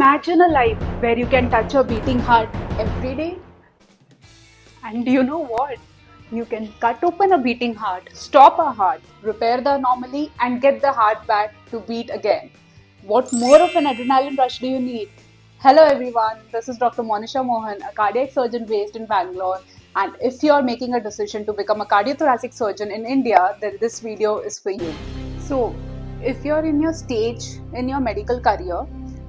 Imagine a life where you can touch your beating heart every day. And you know what? You can cut open a beating heart, stop a heart, repair the anomaly, and get the heart back to beat again. What more of an adrenaline rush do you need? Hello everyone, this is Dr. Monisha Mohan, a cardiac surgeon based in Bangalore. And if you are making a decision to become a cardiothoracic surgeon in India, then this video is for you. So, if you're in your stage in your medical career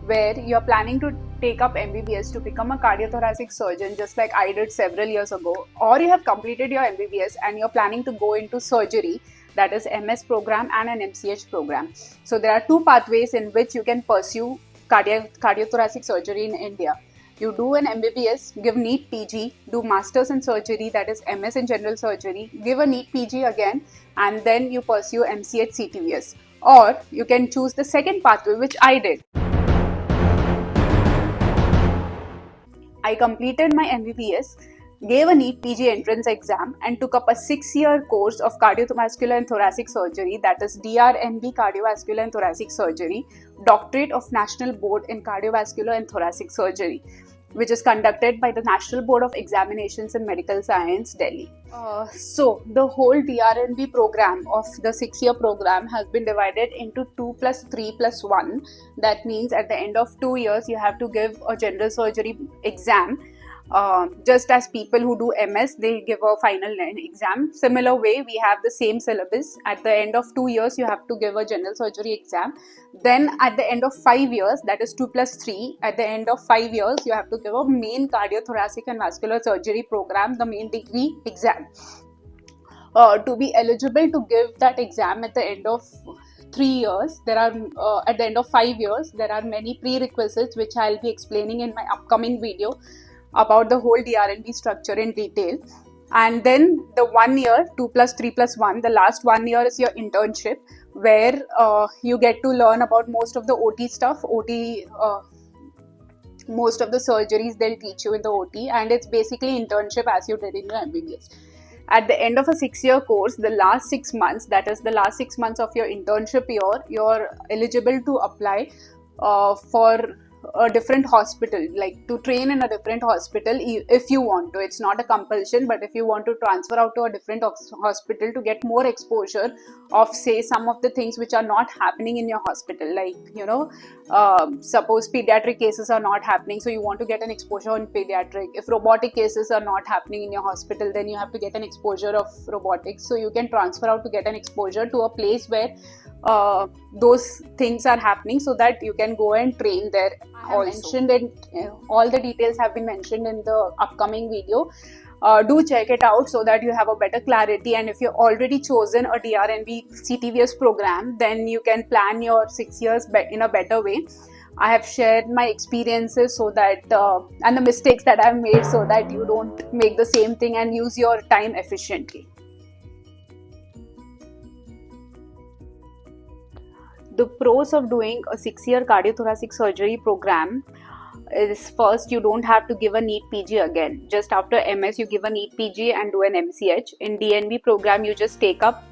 where you're planning to take up MBBS to become a cardiothoracic surgeon, just like I did several years ago, or you have completed your MBBS and you're planning to go into surgery, that is MS program and an MCH program. So there are two pathways in which you can pursue cardiothoracic surgery in India. You do an MBBS, give NEET PG, do Masters in Surgery, that is MS in General Surgery, give a NEET PG again, and then you pursue MCH CTVS. Or you can choose the second pathway, which I did. I completed my MBBS, gave a NEET PG entrance exam, and took up a 6-year course of cardiovascular and thoracic surgery, that is DrNB Cardiovascular and Thoracic Surgery, Doctorate of National Board in Cardiovascular and Thoracic Surgery, which is conducted by the National Board of Examinations in Medical Science, Delhi. So the whole DRNB program of the 6-year program has been divided into 2 plus 3 plus 1. That means at the end of 2 years, you have to give a general surgery exam. Just as people who do MS, they give a final exam. Similar way, we have the same syllabus. At the end of 2 years, you have to give a general surgery exam. Then at the end of 5 years, that is 2 plus 3, at the end of 5 years, you have to give a main cardiothoracic and vascular surgery program, the main degree exam. To be eligible to give that exam at the end of 3 years, there are at the end of 5 years, there are many prerequisites which I'll be explaining in my upcoming video about the whole DRNB structure in detail. And then the 1 year, 2 plus 3 plus 1, the last 1 year is your internship, where you get to learn about most of the OT stuff. Most of the surgeries they'll teach you in the OT, and it's basically internship as you did in your MBBS. At the end of a 6-year course, the last 6 months, that is the last 6 months of your internship year, you're eligible to apply for a different hospital, like to train in a different hospital if you want to. It's not a compulsion, but if you want to transfer out to a different hospital to get more exposure of, say, some of the things which are not happening in your hospital, like, suppose pediatric cases are not happening, so you want to get an exposure on pediatric. If robotic cases are not happening in your hospital, then you have to get an exposure of robotics, so you can transfer out to get an exposure to a place where those things are happening, so that you can go and train there. I mentioned it, all the details have been mentioned in the upcoming video. Do check it out so that you have a better clarity, and if you've already chosen a DRNB CTVS program, then you can plan your 6 years in a better way. I have shared my experiences so that and the mistakes that I've made, so that you don't make the same thing and use your time efficiently. The pros of doing a 6-year cardiothoracic surgery program is, first, you don't have to give a NEET PG again. Just after MS, you give a NEET PG and do an MCH. In DNB program, you just take up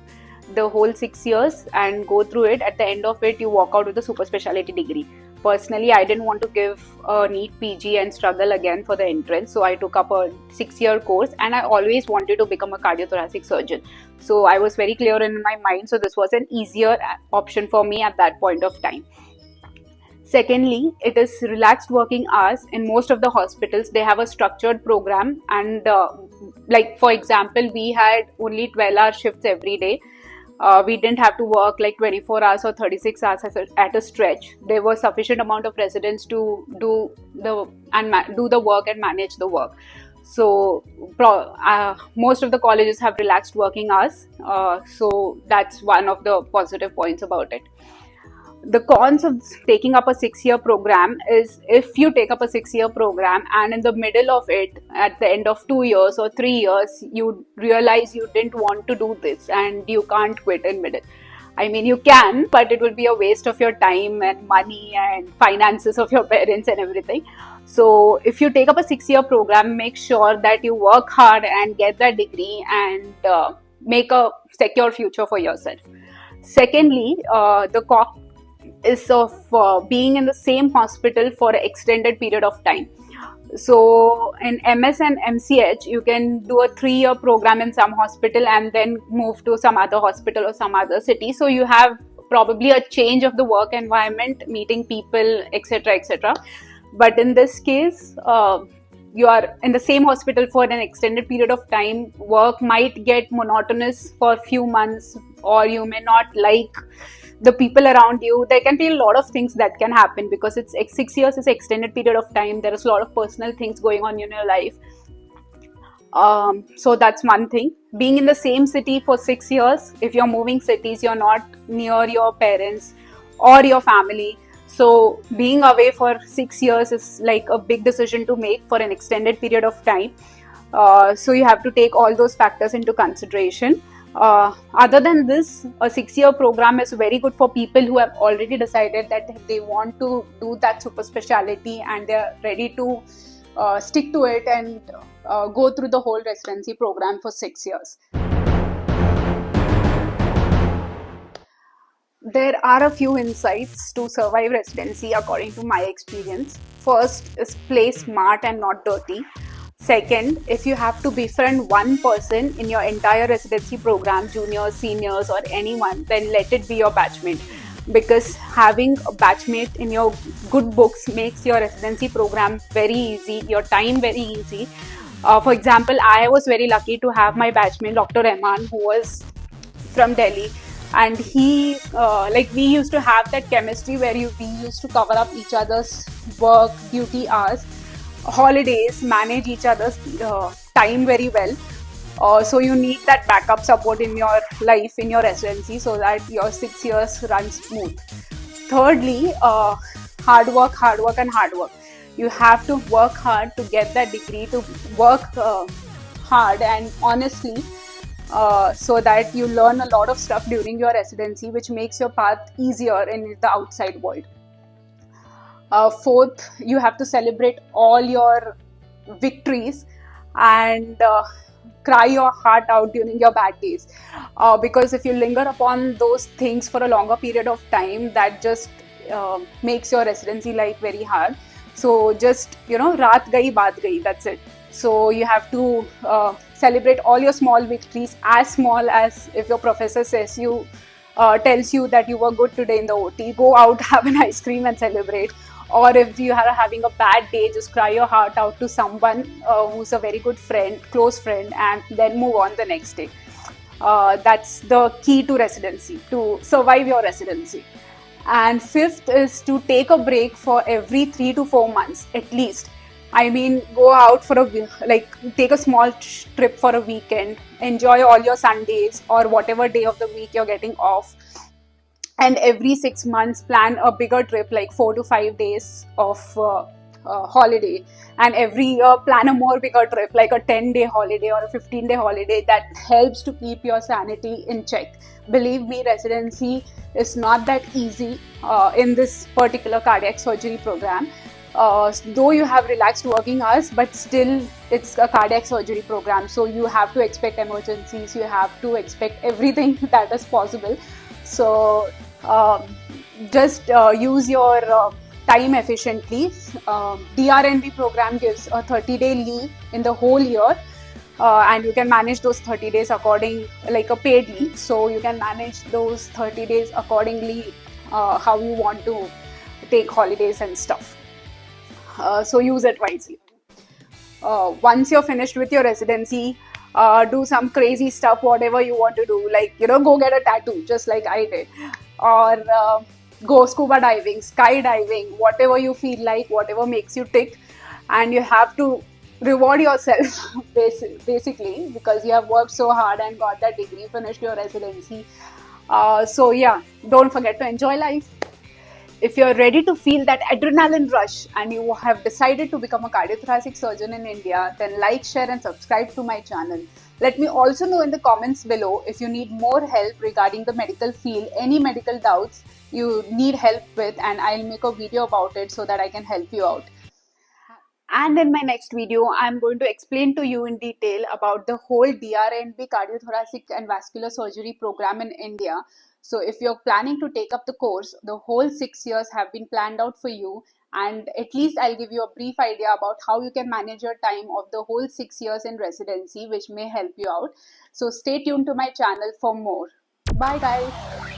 the whole 6 years and go through it. At the end of it, you walk out with a super specialty degree. Personally, I didn't want to give a NEET PG and struggle again for the entrance, so I took up a 6-year course, and I always wanted to become a cardiothoracic surgeon. So I was very clear in my mind, so this was an easier option for me at that point of time. Secondly, it is relaxed working hours. In most of the hospitals, they have a structured program, and like, for example, we had only 12-hour shifts every day. We didn't have to work like 24 hours or 36 hours at a stretch. There was sufficient amount of residents to do the work and manage the work. So most of the colleges have relaxed working hours. So that's one of the positive points about it. The cons of taking up a 6-year program is, if you take up a 6-year program and in the middle of it, at the end of 2 years or 3 years, you realize you didn't want to do this and you can't quit in middle. I mean, you can, but it will be a waste of your time and money and finances of your parents and everything. So if you take up a 6-year program, make sure that you work hard and get that degree and make a secure future for yourself. Secondly, the is of being in the same hospital for an extended period of time. So in MS and MCH, you can do a 3-year program in some hospital and then move to some other hospital or some other city. So you have probably a change of the work environment, meeting people, etc., etc. But in this case, you are in the same hospital for an extended period of time. Work might get monotonous for a few months, or you may not like the people around you. There can be a lot of things that can happen because it's 6 years is an extended period of time. There is a lot of personal things going on in your life. So that's one thing. Being in the same city for 6 years, if you're moving cities, you're not near your parents or your family. So being away for 6 years is like a big decision to make for an extended period of time. So you have to take all those factors into consideration. Other than this, a 6-year program is very good for people who have already decided that they want to do that super specialty and they're ready to stick to it and go through the whole residency program for 6 years. There are a few insights to survive residency according to my experience. First is play smart and not dirty. Second, if you have to befriend one person in your entire residency program, juniors, seniors, or anyone, then let it be your batchmate. Because having a batchmate in your good books makes your residency program very easy, your time very easy. For example, I was very lucky to have my batchmate, Dr. Rahman, who was from Delhi, and he we used to have that chemistry where we used to cover up each other's work, duty hours, holidays, manage each other's time very well. So you need that backup support in your life, in your residency, so that your 6 years runs smooth. Thirdly, hard work, and hard work. You have to work hard to get that degree, to work hard and honestly, so that you learn a lot of stuff during your residency, which makes your path easier in the outside world. Fourth, you have to celebrate all your victories and cry your heart out during your bad days, because if you linger upon those things for a longer period of time, that just makes your residency life very hard. So just, raat gayi baat gayi, that's it. So you have to celebrate all your small victories, as small as if your professor says tells you that you were good today in the OT, go out, have an ice cream and celebrate. Or if you are having a bad day, just cry your heart out to someone who's a very good friend, close friend, and then move on the next day. That's the key to residency, to survive your residency. And fifth is to take a break for every 3 to 4 months at least. I mean, go out for take a small trip for a weekend, enjoy all your Sundays or whatever day of the week you're getting off. And every 6 months, plan a bigger trip, like 4 to 5 days of holiday. And every year, plan a more bigger trip, like a 10-day holiday or a 15-day holiday. That helps to keep your sanity in check. Believe me, residency is not that easy in this particular cardiac surgery program. Though you have relaxed working hours, but still it's a cardiac surgery program. So you have to expect emergencies, you have to expect everything that is possible. So just use your time efficiently. DrNB program gives a 30-day leave in the whole year, and you can manage those 30 days according, like a paid leave. So you can manage those 30 days accordingly, how you want to take holidays and stuff. So use it wisely. Once you're finished with your residency, do some crazy stuff, whatever you want to do, like, go get a tattoo, just like I did, or go scuba diving, skydiving, whatever you feel like, whatever makes you tick. And you have to reward yourself basically, because you have worked so hard and got that degree, finished your residency. So yeah, don't forget to enjoy life. If you're ready to feel that adrenaline rush and you have decided to become a cardiothoracic surgeon in India, then like, share and subscribe to my channel. Let me also know in the comments below if you need more help regarding the medical field, any medical doubts you need help with, and I'll make a video about it so that I can help you out. And in my next video, I'm going to explain to you in detail about the whole DrNB cardiothoracic and vascular surgery program in India, So if you're planning to take up the course, the whole 6 years have been planned out for you, and at least I'll give you a brief idea about how you can manage your time of the whole 6 years in residency, which may help you out. So stay tuned to my channel for more. Bye guys.